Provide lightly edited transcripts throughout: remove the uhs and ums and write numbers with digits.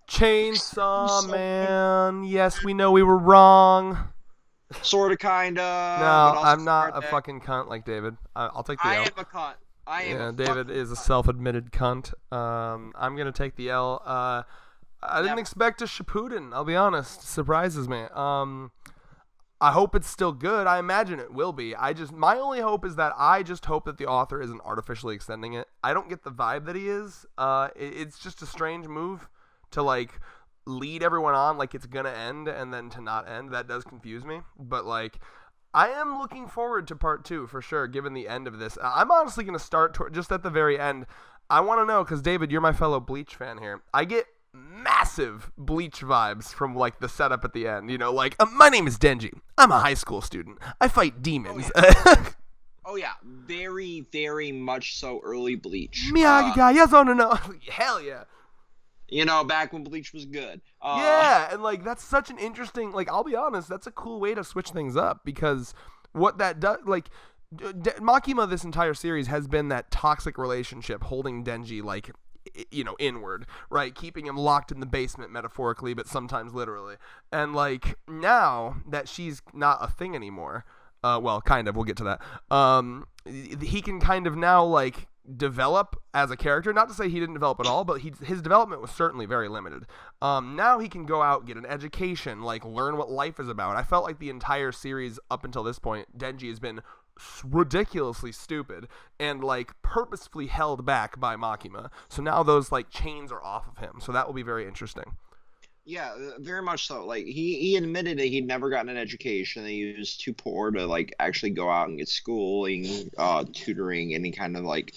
Chainsaw Man. Yes, we know we were wrong. Sort of, kind of, but No, also I'm not a Spartak. fucking cunt like David. I'll take the I L. am a cunt. I am a Yeah, David fucking is a cunt. self-admitted cunt. I'm gonna take the L. I didn't Never. expect a Shippuden. I'll be honest, surprises me. I hope it's still good. I imagine it will be. My only hope is that I just hope that the author isn't artificially extending it. I don't get the vibe that he is. It's just a strange move to like lead everyone on like it's gonna end and then to not end. That does confuse me. But like, I am looking forward to part 2 for sure. Given the end of this, I'm honestly gonna start just at the very end. I want to know because David, you're my fellow Bleach fan here. I get massive Bleach vibes from like the setup at the end. You know, like my name is Denji. I'm a high school student. I fight Oh demons. yeah. Oh yeah. Very, very much so early Bleach. Miyagi guy, yes, oh no. Hell yeah. Back when Bleach was good. Yeah, and like that's such an interesting. Like I'll be honest, that's a cool way to switch things up because what that does, like. Makima, this entire series has been that toxic relationship holding Denji like inward, right, keeping him locked in the basement metaphorically but sometimes literally. And like now that she's not a thing anymore, well, kind of, we'll get to that. He can kind of now like develop as a character. Not to say he didn't develop at all, but his development was certainly very limited. Now he can go out, get an education, like learn what life is about. I felt like the entire series up until this point, Denji has been ridiculously stupid and like purposefully held back by Makima. So now those like chains are off of him. So that will be very interesting. Yeah, very much so. Like he admitted that he'd never gotten an education. That he was too poor to like actually go out and get schooling, tutoring, any kind of like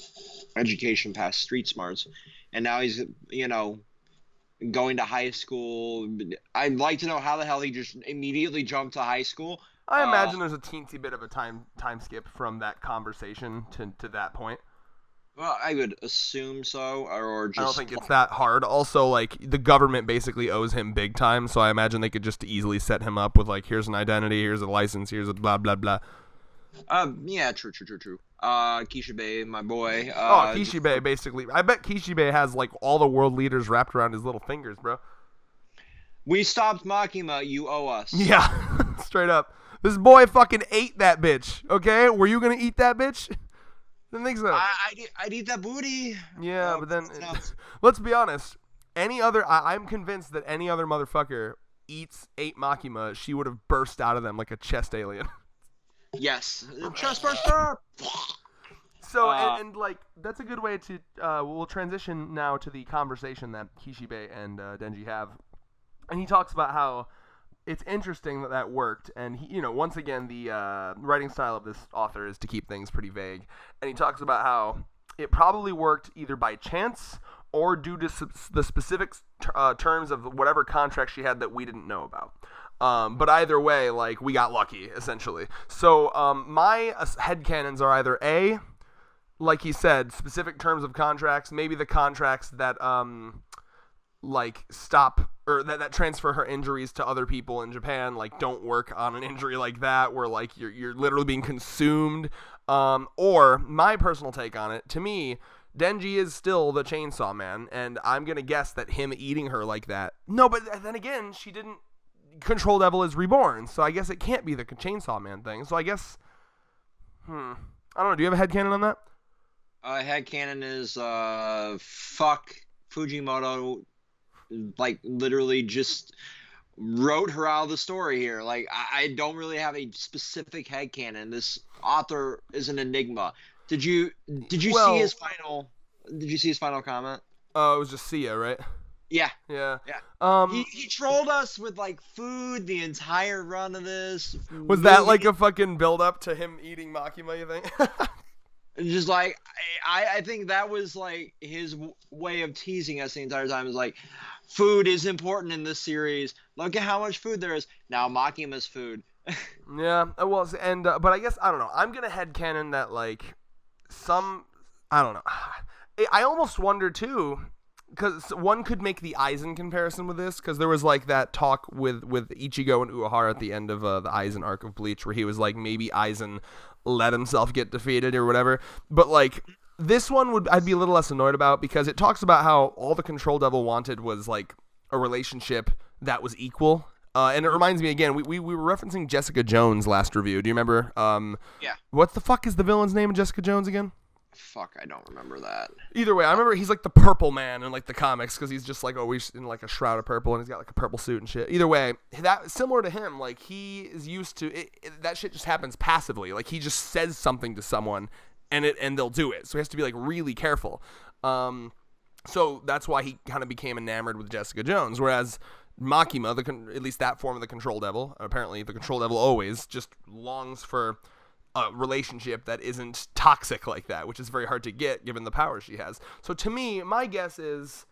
education past street smarts. And now he's going to high school. I'd like to know how the hell he just immediately jumped to high school. I imagine there's a teensy bit of a time skip from that conversation to that point. Well, I would assume so, or just. I don't think it's that hard. Also, like, the government basically owes him big time, so I imagine they could just easily set him up with, like, here's an identity, here's a license, here's a blah, blah, blah. Yeah, true. Kishibe, my boy. Kishibe, basically. I bet Kishibe has, like, all the world leaders wrapped around his little fingers, bro. We stopped Makima, you owe us. Yeah, straight up. This boy fucking ate that bitch, okay? Were you gonna eat that bitch? Didn't think so. I'd eat that booty. Yeah, but then, let's be honest. I'm convinced that any other motherfucker ate Makima, she would have burst out of them like a chest alien. Yes, chest burster. So, and like, that's a good way to, we'll transition now to the conversation that Kishibe and Denji have. And he talks about how it's interesting that worked, and he, once again, the writing style of this author is to keep things pretty vague, and he talks about how it probably worked either by chance or due to the specific terms of whatever contract she had that we didn't know about. But either way, like, we got lucky, essentially. So my headcanons are either A, like he said, specific terms of contracts, maybe the contracts that like stop or that transfer her injuries to other people in Japan, like don't work on an injury like that where like you're literally being consumed. Or my personal take on it, to me, Denji is still the Chainsaw Man, and I'm gonna guess that him eating her like that. No, but then again, she didn't. Control Devil is reborn, so I guess it can't be the Chainsaw Man thing. So I guess, I don't know. Do you have a headcanon on that? Headcanon is fuck Fujimoto. Like literally just wrote her out of the story here. Like I don't really have a specific headcanon. This author is an enigma. Did you see his final? Did you see his final comment? Oh, it was just Sia, right? Yeah. Yeah. He trolled us with like food the entire run of this. Was that like a fucking build up to him eating Makima, you think? Just like I think that was like his way of teasing us the entire time. Is like, food is important in this series. Look at how much food there is. Now Makima's food. Yeah, well, and but I guess I don't know. I'm gonna headcanon that like I don't know. I almost wonder too, because one could make the Aizen comparison with this, because there was like that talk with Ichigo and Uehara at the end of the Aizen arc of Bleach, where he was like maybe Aizen let himself get defeated or whatever. But like this one I'd be a little less annoyed about, because it talks about how all the Control Devil wanted was like a relationship that was equal. And it reminds me again, we were referencing Jessica Jones last review. Do you remember? Yeah. What the fuck is the villain's name in Jessica Jones again? Fuck, I don't remember that. Either way, I remember he's like the purple man in like the comics because he's just like always in like a shroud of purple and he's got like a purple suit and shit. Either way, that similar to him, like he is used to that shit just happens passively. Like he just says something to someone and they'll do it. So he has to be like really careful. So that's why he kind of became enamored with Jessica Jones, whereas Makima, at least that form of the Control Devil, apparently the Control Devil always just longs for a relationship that isn't toxic like that, which is very hard to get given the power she has. So to me, my guess is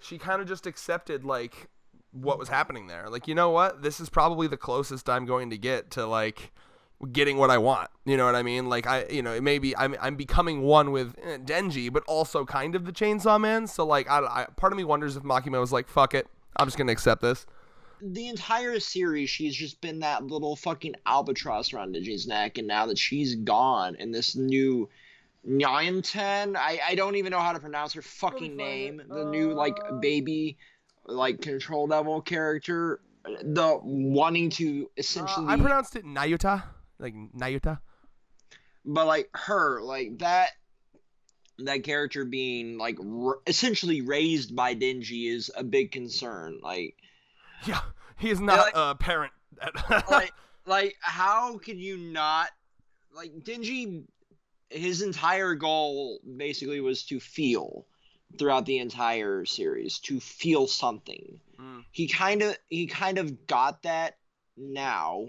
she kind of just accepted like what was happening there. Like, you know what? This is probably the closest I'm going to get to like getting what I want. You know what I mean? Like maybe I'm becoming one with Denji, but also kind of the Chainsaw Man. So like, part of me wonders if Makima was like, fuck it, I'm just gonna accept this. The entire series, she's just been that little fucking albatross around Denji's neck, and now that she's gone, and this new Nyanten, I don't even know how to pronounce her fucking name, the new, like, baby, like, Control Devil character, the wanting to essentially... I pronounced it Nayuta, like, Nayuta. But, like, her, like, that character being, like, essentially raised by Denji is a big concern, like... Yeah, he is not a parent. like, how can you not... Like, Denji, his entire goal basically was to feel throughout the entire series, to feel something. Mm. He kind of got that now.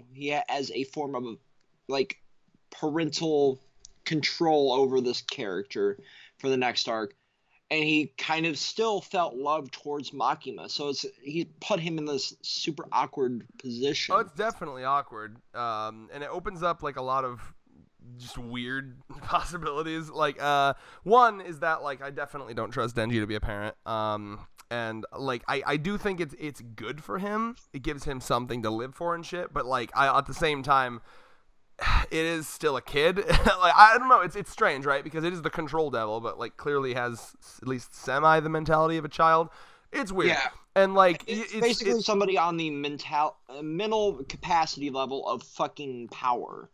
As a form of, like, parental control over this character for the next arc. And he kind of still felt love towards Makima, so he put him in this super awkward position. Oh, it's definitely awkward, and it opens up like a lot of just weird possibilities. Like, one is that like I definitely don't trust Denji to be a parent, and like I do think it's good for him. It gives him something to live for and shit. But like at the same time, it is still a kid. Like, I don't know, it's strange, right? Because it is the Control Devil, but like clearly has at least semi the mentality of a child. It's weird. Yeah. And like it's basically somebody on the mental capacity level of fucking power.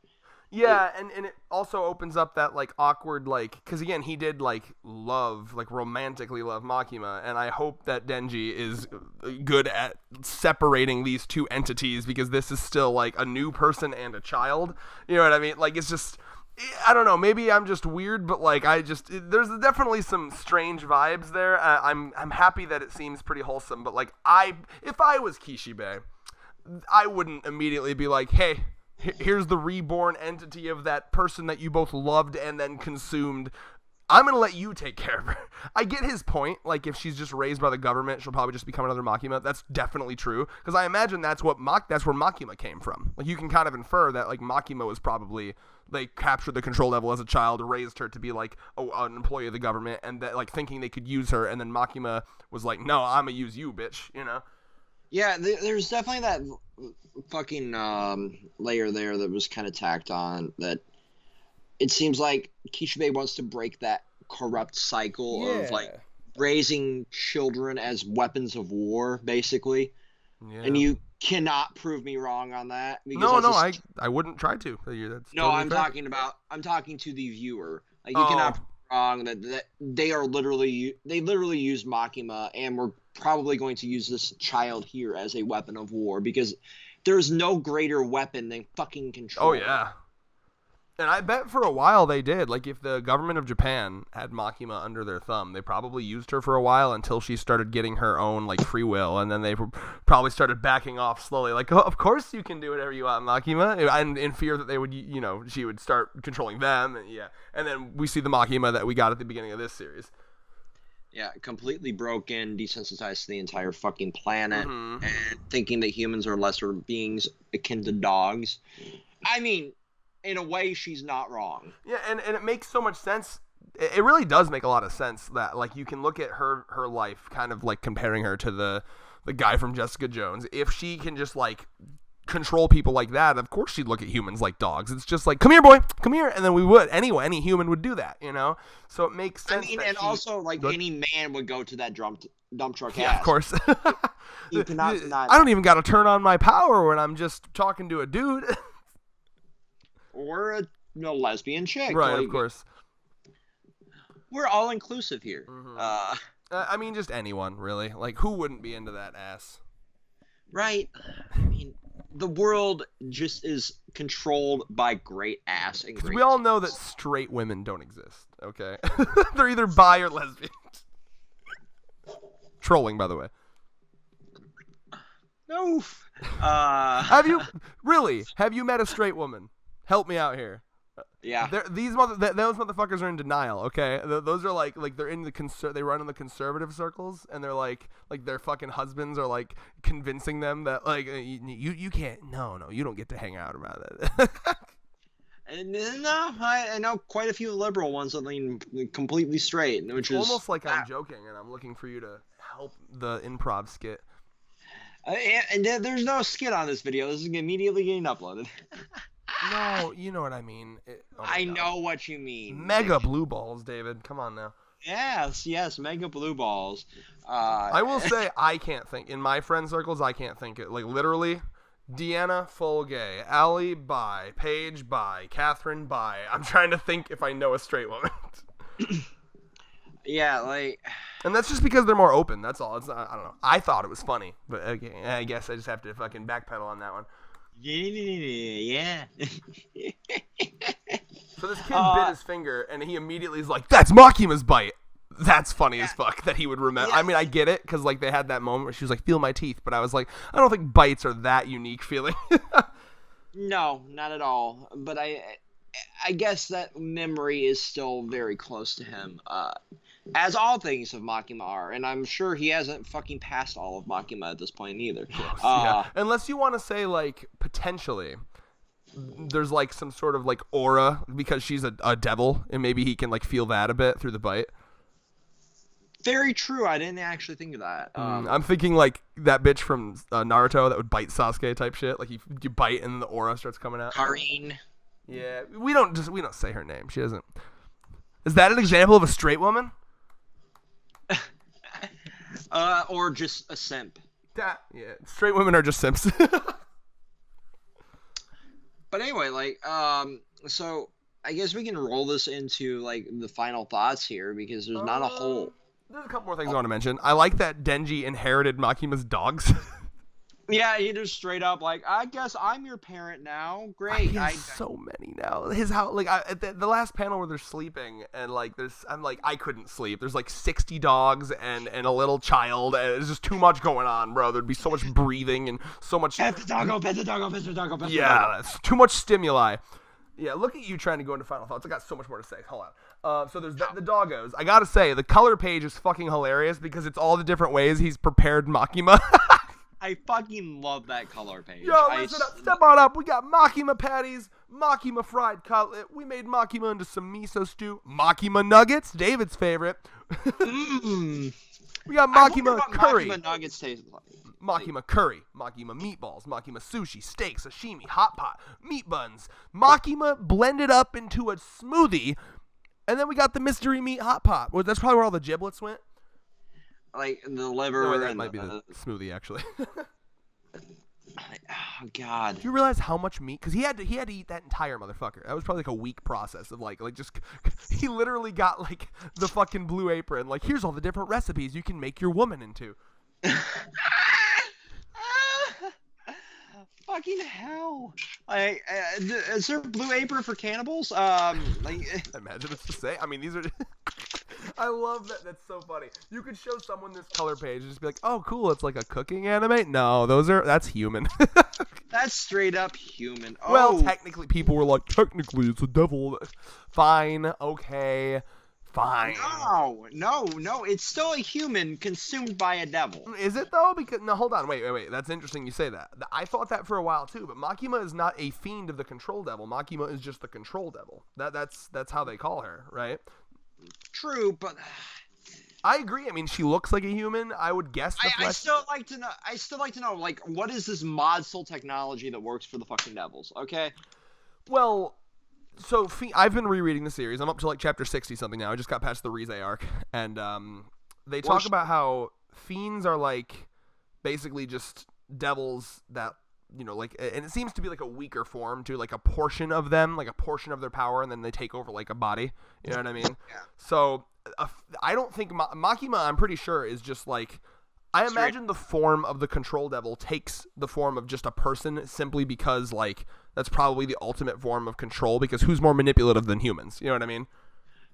Yeah, and it also opens up that like awkward like, because again he did like romantically love Makima, and I hope that Denji is good at separating these two entities, because this is still like a new person and a child. You know what I mean? Like, it's just, I don't know, maybe I'm just weird, but like there's definitely some strange vibes there. I'm happy that it seems pretty wholesome, but like if I was Kishibe, I wouldn't immediately be like, hey, here's the reborn entity of that person that you both loved and then consumed. I'm going to let you take care of her. I get his point. Like, if she's just raised by the government, she'll probably just become another Makima. That's definitely true. Because I imagine that's where Makima came from. Like, you can kind of infer that, like, Makima was probably, like, captured the Control Devil as a child, raised her to be, like, an employee of the government, and that, like, thinking they could use her, and then Makima was like, no, I'm going to use you, bitch, you know? Yeah, there's definitely that fucking layer there that was kind of tacked on, that it seems like Kishibe wants to break that corrupt cycle of like raising children as weapons of war, basically. Yeah. And you cannot prove me wrong on that. I wouldn't try to. That's I'm talking to the viewer. Like, you cannot prove me wrong that they literally use Makima, and we're probably going to use this child here as a weapon of war, because there's no greater weapon than fucking control. Oh yeah. And I bet for a while they did. Like, if the government of Japan had Makima under their thumb, they probably used her for a while until she started getting her own, like, free will. And then they probably started backing off slowly. Like, oh, of course you can do whatever you want, Makima. And in fear that they would, she would start controlling them. And, yeah. And then we see the Makima that we got at the beginning of this series. Yeah, completely broken, desensitized to the entire fucking planet, and thinking that humans are lesser beings akin to dogs. I mean, in a way, she's not wrong. Yeah, and it makes so much sense. It really does make a lot of sense that, like, you can look at her life, kind of like comparing her to the guy from Jessica Jones. If she can just, like, control people like that, of course she'd look at humans like dogs. It's just like, come here, boy, come here, and then we would. Anyway, any human would do that, you know? So it makes sense. I mean, and also, like, any man would go to that dump truck Yeah, of course. You cannot I don't even got to turn on my power when I'm just talking to a dude. Or a lesbian chick. Right, like, of course. We're all inclusive here. Mm-hmm. I mean, just anyone, really. Like, who wouldn't be into that ass? Right. I mean, the world just is controlled by great ass and great. We all know that straight women don't exist, okay? They're either bi or lesbians. Trolling, by the way. No. Have you met a straight woman? Help me out here. Yeah. Those motherfuckers are in denial. Okay, those are like they're in they run in the conservative circles, and they're like their fucking husbands are like convincing them that like you can't. No, you don't get to hang out about it. And no, I know quite a few liberal ones that lean completely straight, which is almost like I'm joking, and I'm looking for you to help the improv skit. And there's no skit on this video. This is immediately getting uploaded. No, you know what I mean. I know what you mean. Mega blue balls, David. Come on now. Yes, mega blue balls. I will say I can't think. In my friend circles, I can't think it. Like, literally, Deanna, full gay. Allie, bi. Paige, bi. Catherine, bi. I'm trying to think if I know a straight woman. Yeah, like... And that's just because they're more open. That's all. It's not, I don't know. I thought it was funny. But, okay, I guess I just have to fucking backpedal on that one. Yeah. So this kid bit his finger, and he immediately is like, "That's Makima's bite." That's funny as fuck that he would remember. Yeah. I mean, I get it because like they had that moment where she was like, "Feel my teeth," but I was like, I don't think bites are that unique feeling. No, not at all. But I guess that memory is still very close to him. As all things of Makima are, and I'm sure he hasn't fucking passed all of Makima at this point either. Yeah. Unless you want to say, like, potentially, there's, like, some sort of, like, aura, because she's a devil, and maybe he can, like, feel that a bit through the bite. Very true. I didn't actually think of that. I'm thinking, like, that bitch from Naruto that would bite Sasuke type shit. Like, you bite, and the aura starts coming out. Karin. Yeah, we don't say her name. She doesn't. Is that an example of a straight woman? Or just a simp. Yeah, straight women are just simps. But anyway, like, so I guess we can roll this into like the final thoughts here because there's not a whole. There's a couple more things I want to mention. I like that Denji inherited Makima's dogs. Yeah, he just straight up like, I guess I'm your parent now. Great. He has so many now. His house, like at the last panel where they're sleeping, and like I'm like, I couldn't sleep. There's like 60 dogs and a little child, and it's just too much going on, bro. There'd be so much breathing and so much. Pet the doggo, pet the doggo, pet the doggo, pet the doggo. Yeah, that's too much stimuli. Yeah, look at you trying to go into final thoughts. I got so much more to say. Hold on. So there's the doggos. I gotta say, the color page is fucking hilarious because it's all the different ways he's prepared Makima. I fucking love that color page. Yo, listen up. Step on up. We got Makima patties, Makima fried cutlet. We made Makima into some miso stew. Makima nuggets, David's favorite. We got Makima curry. Makima nuggets taste like. Makima curry, Makima meatballs, Makima sushi, steak, sashimi, hot pot, meat buns. Makima blended up into a smoothie. And then we got the mystery meat hot pot. Well, that's probably where all the giblets went. Like the liver. No, wait, that might be the smoothie, actually. Oh God! Do you realize how much meat? Because he had to eat that entire motherfucker. That was probably like a week process of like just. He literally got like the fucking Blue Apron. Like, here's all the different recipes you can make your woman into. Fucking hell! Is there Blue Apron for cannibals? Imagine it's the same. I mean, these are. I love that. That's so funny. You could show someone this color page and just be like, "Oh, cool! It's like a cooking anime." No, that's human. That's straight up human. Oh. Well, technically, people were like, "Technically, it's a devil." Fine, okay, fine. No. It's still a human consumed by a devil. Is it though? Because no, hold on, wait. That's interesting. You say that. I thought that for a while too. But Makima is not a fiend of the control devil. Makima is just the control devil. That's how they call her, right? True, but I agree. I mean, she looks like a human. I would guess the flesh. I still like to know. I still like to know, like, what is this mod soul technology that works for the fucking devils? Okay. Well, so I've been rereading the series. I'm up to like chapter 60 something now. I just got past the Rize arc, and they talk about how fiends are like basically just devils that, you know, like, and it seems to be like a weaker form too, like a portion of them, like a portion of their power, and then they take over like a body. You know what I mean? Yeah. So I don't think Makima, I'm pretty sure, is just like, I imagine the form of the control devil takes the form of just a person simply because, like, that's probably the ultimate form of control, because who's more manipulative than humans? You know what I mean?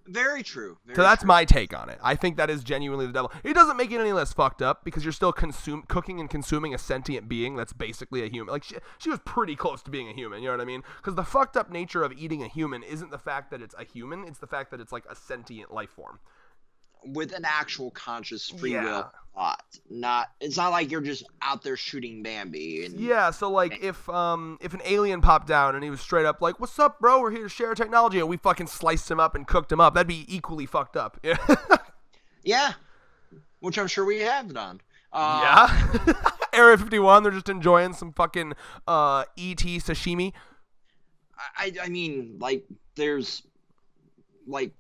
Very true. So that's my take on it. I think that is genuinely the devil. It doesn't make it any less fucked up, because you're still cooking and consuming a sentient being that's basically a human. Like, she was pretty close to being a human, you know what I mean? Because the fucked up nature of eating a human isn't the fact that it's a human, it's the fact that it's like a sentient life form. With an actual conscious free will thought. It's not like you're just out there shooting Bambi. And, yeah, so like if an alien popped down and he was straight up like, "What's up, bro? We're here to share technology," and we fucking sliced him up and cooked him up, that'd be equally fucked up. Yeah. Yeah. Which I'm sure we have done. Yeah. Area 51, they're just enjoying some fucking ET sashimi. I mean, like, there's, like,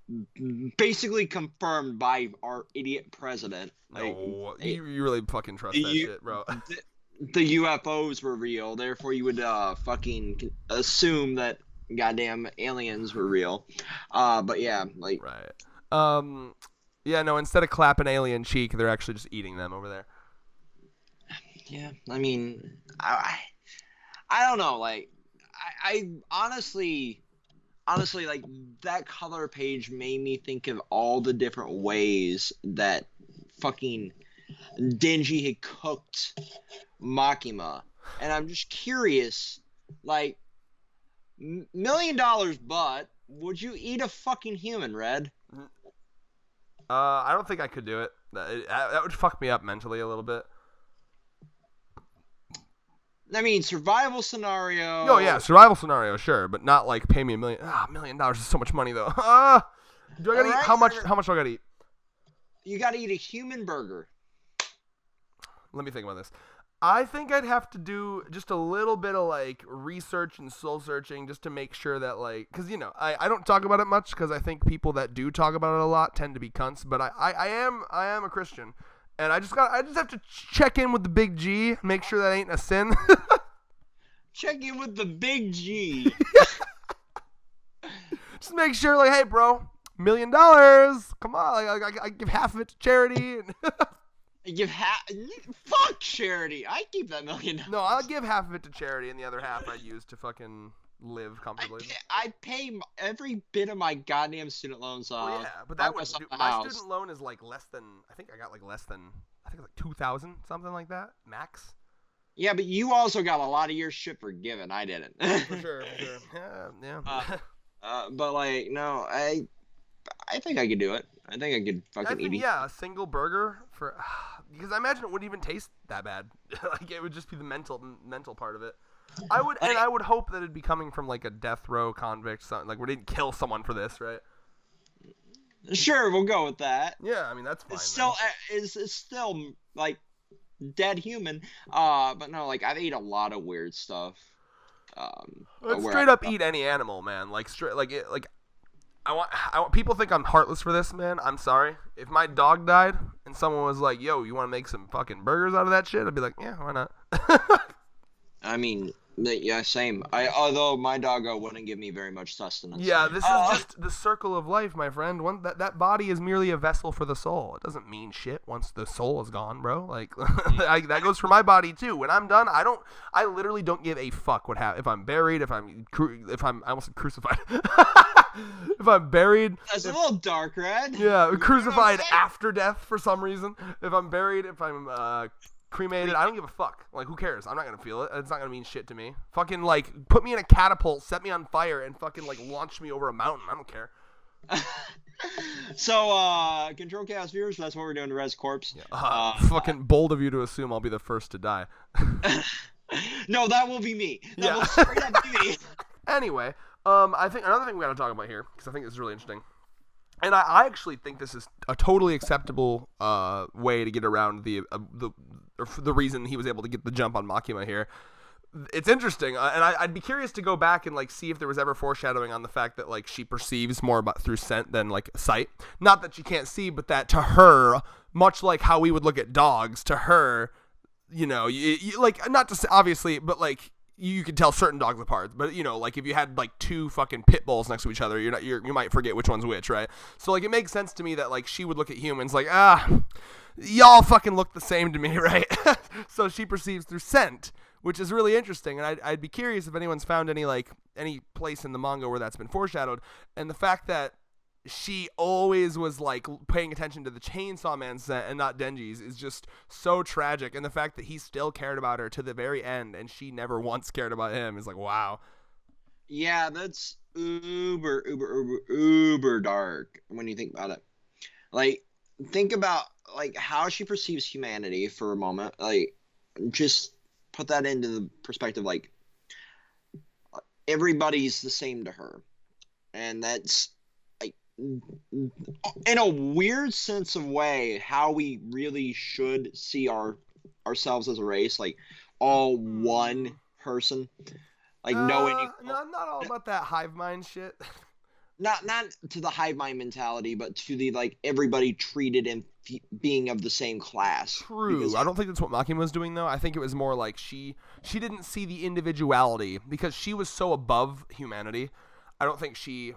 basically confirmed by our idiot president. Like, no, you really fucking trust that shit, bro. The UFOs were real, therefore you would fucking assume that goddamn aliens were real. But yeah, like, right. Yeah, no, instead of clapping alien cheek, they're actually just eating them over there. Yeah, I mean, I don't know, like, I honestly, like, that color page made me think of all the different ways that fucking Denji had cooked Makima. And I'm just curious, like, $1 million, but would you eat a fucking human, Red? I don't think I could do it. That would fuck me up mentally a little bit. I mean, survival scenario. Oh yeah, survival scenario, sure, but not like pay me $1 million. $1 million is so much money though. Do I gotta eat? How much do I gotta eat? You gotta eat a human burger. Let me think about this. I think I'd have to do just a little bit of like research and soul searching just to make sure that, like, because, you know, I don't talk about it much because I think people that do talk about it a lot tend to be cunts. But I am a Christian, and I just have to check in with the big G, make sure that ain't a sin. Check in with the big G. Just make sure, like, hey, bro, $1 million. Come on, like, I give half of it to charity. And fuck charity. I keep that $1 million. No, I'll give half of it to charity, and the other half I'd use to fucking live comfortably. I pay every bit of my goddamn student loans off. Well, yeah, but that was my student loan is like less than. I think I got like less than. I think it's like 2,000, something like that, max. Yeah, but you also got a lot of your shit forgiven. I didn't. For sure. Yeah. But like, no, I think I could do it. I think I could fucking eat it. Yeah, a single burger for, because I imagine it wouldn't even taste that bad. Like, it would just be the mental part of it. I would hope that it'd be coming from like a death row convict, something like we didn't kill someone for this, right? Sure, we'll go with that. Yeah, I mean that's fine. It's still like dead human. But no, like I've ate a lot of weird stuff. Straight up eat any animal, man. Like straight, I want people think I'm heartless for this, man. I'm sorry. If my dog died and someone was like, "Yo, you want to make some fucking burgers out of that shit?" I'd be like, "Yeah, why not?" I mean, yeah, same. Although my doggo wouldn't give me very much sustenance. Yeah, this is just the circle of life, my friend. That body is merely a vessel for the soul. It doesn't mean shit once the soul is gone, bro. Like that goes for my body too. When I'm done, I literally don't give a fuck what happens. If I'm buried, I almost said crucified. If I'm buried, that's a little dark, Red. Yeah, crucified after death for some reason. If I'm buried, if I'm cremated, I don't give a fuck. Like, who cares? I'm not gonna feel it. It's not gonna mean shit to me. Fucking, like, put me in a catapult, set me on fire, and fucking, like, launch me over a mountain. I don't care. So, Control Chaos viewers, that's what we're doing to Res Corpse. Yeah. Fucking bold of you to assume I'll be the first to die. No, that will be me. That will straight up be me. Anyway, I think another thing we gotta talk about here, because I think this is really interesting. And I actually think this is a totally acceptable way to get around the reason he was able to get the jump on Makima here. It's interesting, and I'd be curious to go back and like see if there was ever foreshadowing on the fact that like she perceives more about through scent than like sight. Not that she can't see, but that to her, much like how we would look at dogs, to her, you know, you like not to say, obviously, but like you can tell certain dogs apart. But you know, like if you had like two fucking pit bulls next to each other, you might forget which one's which, right? So like it makes sense to me that like she would look at humans like y'all fucking look the same to me, right? So she perceives through scent, which is really interesting, and I'd be curious if anyone's found any place in the manga where that's been foreshadowed, and the fact that she always was like paying attention to the Chainsaw Man scent and not Denji's is just so tragic, and the fact that he still cared about her to the very end and she never once cared about him is like, wow. Yeah, that's uber dark when you think about it. Like, think about like how she perceives humanity for a moment. Like, just put that into the perspective, like everybody's the same to her, and that's like in a weird sense of way how we really should see ourselves as a race, like all one person, like no I'm not all about that hive mind shit. not to the hive mind mentality, but to the like everybody treated and being of the same class. True. I don't think that's what Makima was doing, though. I think it was more like she didn't see the individuality because she was so above humanity. I don't think she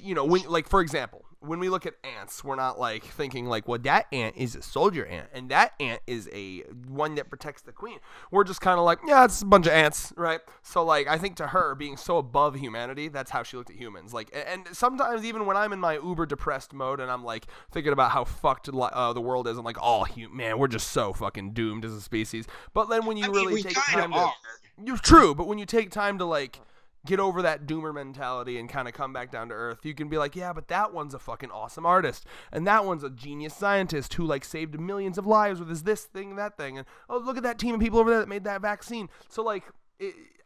you know, when, like, for example, when we look at ants, we're not like thinking like, well, that ant is a soldier ant and that ant is a one that protects the queen. We're just kind of like, yeah, it's a bunch of ants, right? So like, I think to her being so above humanity, that's how she looked at humans. Like, and sometimes even when I'm in my uber depressed mode and I'm like thinking about how fucked the world is, I'm like, oh, man, we're just so fucking doomed as a species. But then when you take time to, true, but when you take time to like get over that doomer mentality and kind of come back down to earth, you can be like, yeah, but that one's a fucking awesome artist, and that one's a genius scientist who like saved millions of lives with his this thing, that thing, and oh, look at that team of people over there that made that vaccine. So like,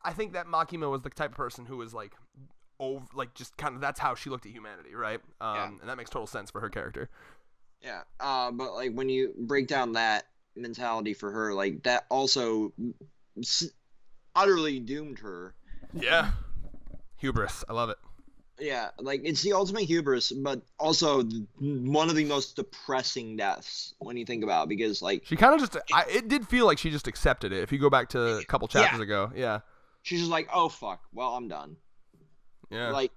I think that Makima was the type of person who was like, just kind of, that's how she looked at humanity, right? And that makes total sense for her character. Yeah, but like when you break down that mentality for her, like that also utterly doomed her. Yeah. Hubris. I love it. Yeah, like it's the ultimate hubris, but also one of the most depressing deaths when you think about it, because like she kind of just it did feel like she just accepted it. If you go back to a couple chapters ago, yeah. She's just like, "Oh fuck, well, I'm done." Yeah. Like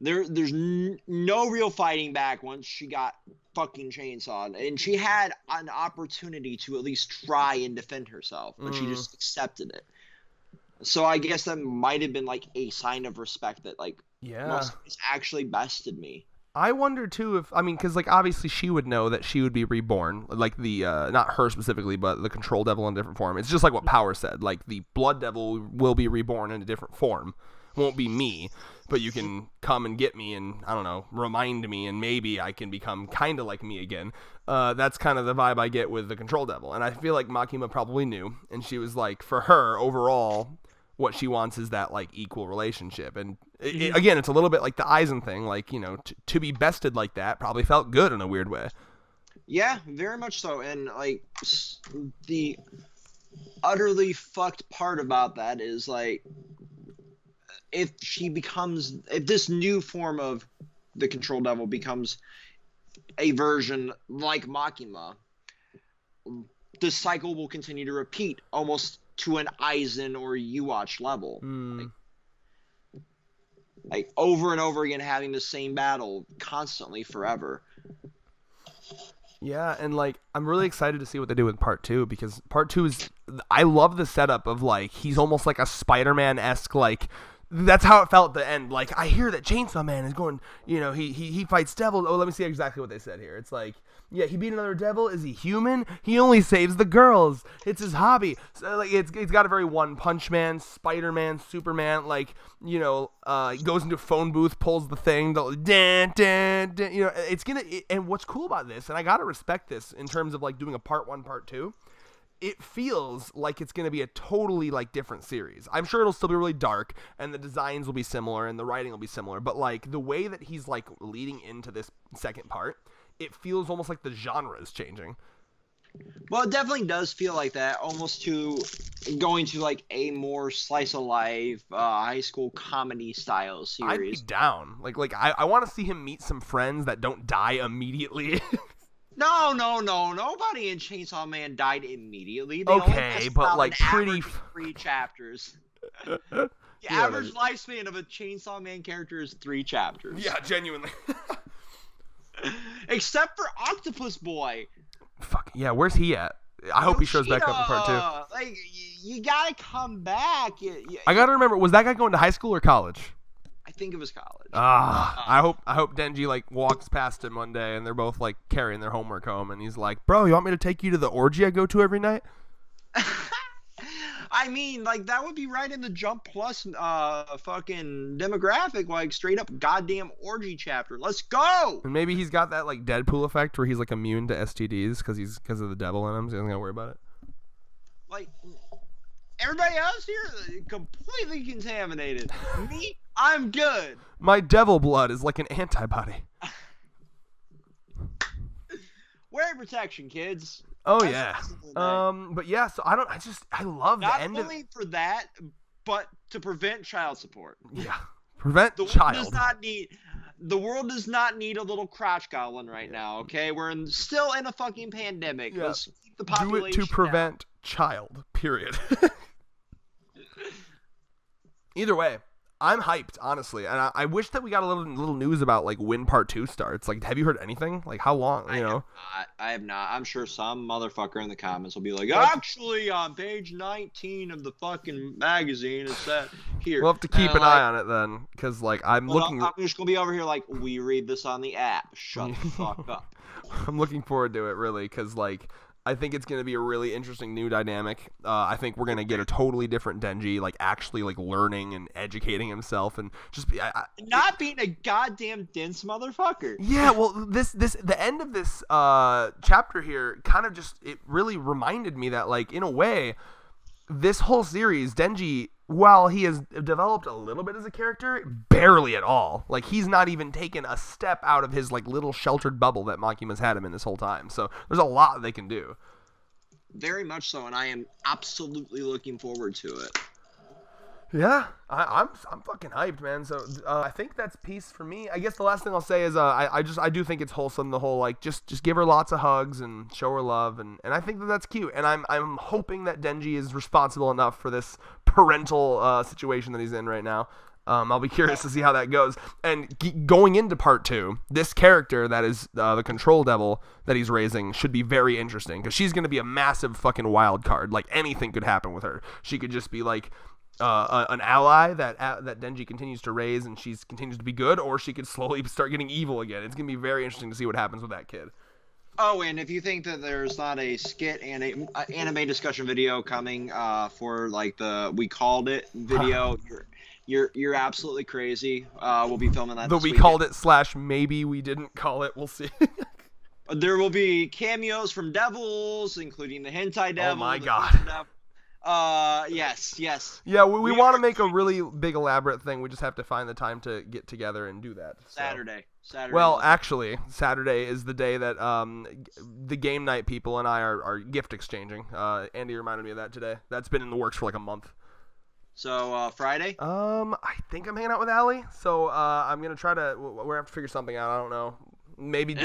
there's no real fighting back once she got fucking chainsawed, and she had an opportunity to at least try and defend herself, but she just accepted it. So I guess that might have been like a sign of respect that like most actually bested me. I wonder too if, I mean, because like obviously she would know that she would be reborn, like the not her specifically, but the control devil in a different form. It's just like what Power said, like the blood devil will be reborn in a different form. Won't be me, but you can come and get me and, I don't know, remind me, and maybe I can become kind of like me again. That's kind of the vibe I get with the control devil, and I feel like Makima probably knew, and she was like, for her overall, what she wants is that like equal relationship. And again, it's a little bit like the Aizen thing, like, you know, to be bested like that probably felt good in a weird way. Yeah, very much so. And like the utterly fucked part about that is like, if this new form of the control devil becomes a version like Makima, the cycle will continue to repeat almost to an Aizen or Yuwatch level. Like over and over again, having the same battle constantly forever. Yeah, and like I'm really excited to see what they do with part 2, because part 2 is, I love the setup of like he's almost like a Spider-Man-esque, like that's how it felt at the end. Like, I hear that Chainsaw Man is going, you know, he fights devils. Oh, let me see exactly what they said here. It's like, yeah, he beat another devil. Is he human? He only saves the girls. It's his hobby. So, like, it's got a very One Punch Man, Spider-Man, Superman, like, you know, he goes into a phone booth, pulls the thing, dan, dan, dan, you know, and what's cool about this, and I gotta respect this in terms of, like, doing a part 1, part 2, it feels like it's going to be a totally like different series. I'm sure it'll still be really dark and the designs will be similar and the writing will be similar, but like the way that he's like leading into this second part, it feels almost like the genre is changing. Well, it definitely does feel like that, almost to going to like a more slice of life high school comedy style series. I'd be down. Like I want to see him meet some friends that don't die immediately. No. Nobody in Chainsaw Man died immediately. They okay, but like pretty 3 chapters. The average lifespan of a Chainsaw Man character is 3 chapters. Yeah, genuinely. Except for Octopus Boy. Fuck yeah, where's he at? I hope he shows back up in part 2. Like, you gotta come back. I gotta remember, was that guy going to high school or college? I think it was college. I hope Denji like walks past him one day and they're both like carrying their homework home and he's like, bro, you want me to take you to the orgy I go to every night? I mean, like, that would be right in the Jump Plus fucking demographic, like, straight up goddamn orgy chapter. Let's go! And maybe he's got that like Deadpool effect where he's like immune to STDs because of the devil in him, so he doesn't gotta worry about it. Like, everybody else here completely contaminated. Me, I'm good. My devil blood is like an antibody. Wear protection, kids. Oh yeah. But yeah, so I love Not the end only for that, but to prevent child support. Yeah. Prevent the world child. The world does not need a little crotch goblin right now, okay? We're still in a fucking pandemic. Yeah. Let's keep the population Do it to prevent child, period. Either way, I'm hyped, honestly, and I wish that we got a little news about like when part 2 starts. Like, have you heard anything? Like, how long? You know, I have not. I'm sure some motherfucker in the comments will be like, actually, on page 19 of the fucking magazine, it said here. We'll have to keep an eye on it then, because like I'm looking. I'm just gonna be over here like, we read this on the app. Shut the fuck up. I'm looking forward to it really, because like, I think it's going to be a really interesting new dynamic. I think we're going to get a totally different Denji, like actually like learning and educating himself and just not being a goddamn dense motherfucker. Yeah, well, the end of this chapter here kind of just, it really reminded me that like in a way, this whole series, Denji, while he has developed a little bit as a character, barely at all. Like, he's not even taken a step out of his like little sheltered bubble that Makima's had him in this whole time. So there's a lot they can do. Very much so, and I am absolutely looking forward to it. Yeah, I'm fucking hyped, man. So I think that's peace for me. I guess the last thing I'll say is I do think it's wholesome, the whole like just give her lots of hugs and show her love, and I think that's cute. And I'm hoping that Denji is responsible enough for this parental situation that he's in right now. I'll be curious to see how that goes. And going into part 2, this character that is the control devil that he's raising should be very interesting, because she's going to be a massive fucking wild card. Like, anything could happen with her. She could just be like an ally that Denji continues to raise, and she continues to be good, or she could slowly start getting evil again. It's going to be very interesting to see what happens with that kid. Oh, and if you think that there's not a skit and an anime discussion video coming for like the We Called It video, you're absolutely crazy. We'll be filming that this weekend. Called it / maybe we didn't call it. We'll see. There will be cameos from devils, including the hentai devil. Oh my god. Yes. Yeah, we want to make a really big elaborate thing. We just have to find the time to get together and do that. So. Saturday. Well, actually, Saturday is the day that the game night people and I are gift exchanging. Andy reminded me of that today. That's been in the works for like a month. So Friday? I think I'm hanging out with Allie. So I'm gonna try to. We're gonna have to figure something out. I don't know. Maybe.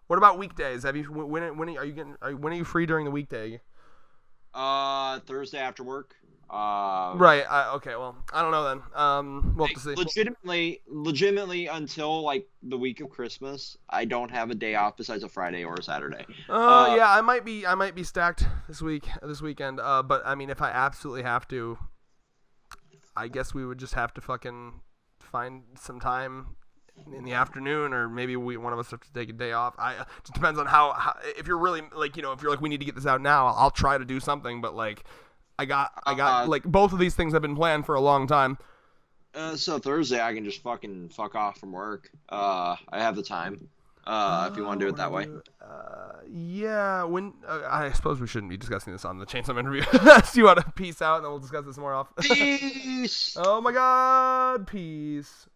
What about weekdays? Have you when are you free during the weekday? Thursday after work. Right. Okay. Well, I don't know then. We'll have to see. Legitimately, until like the week of Christmas, I don't have a day off besides a Friday or a Saturday. Yeah, I might be stacked this weekend. But I mean, if I absolutely have to, I guess we would just have to fucking find some time in the afternoon, or maybe one of us have to take a day off. It just depends on how if you're really like, if you're like, we need to get this out now, I'll try to do something, but like I got like both of these things have been planned for a long time. So Thursday I can just fucking fuck off from work. I have the time. If you want to do it that way. Yeah. When I suppose we shouldn't be discussing this on the Chainsaw interview. So you want to peace out, and then we'll discuss this more often. Peace. Oh my God, peace.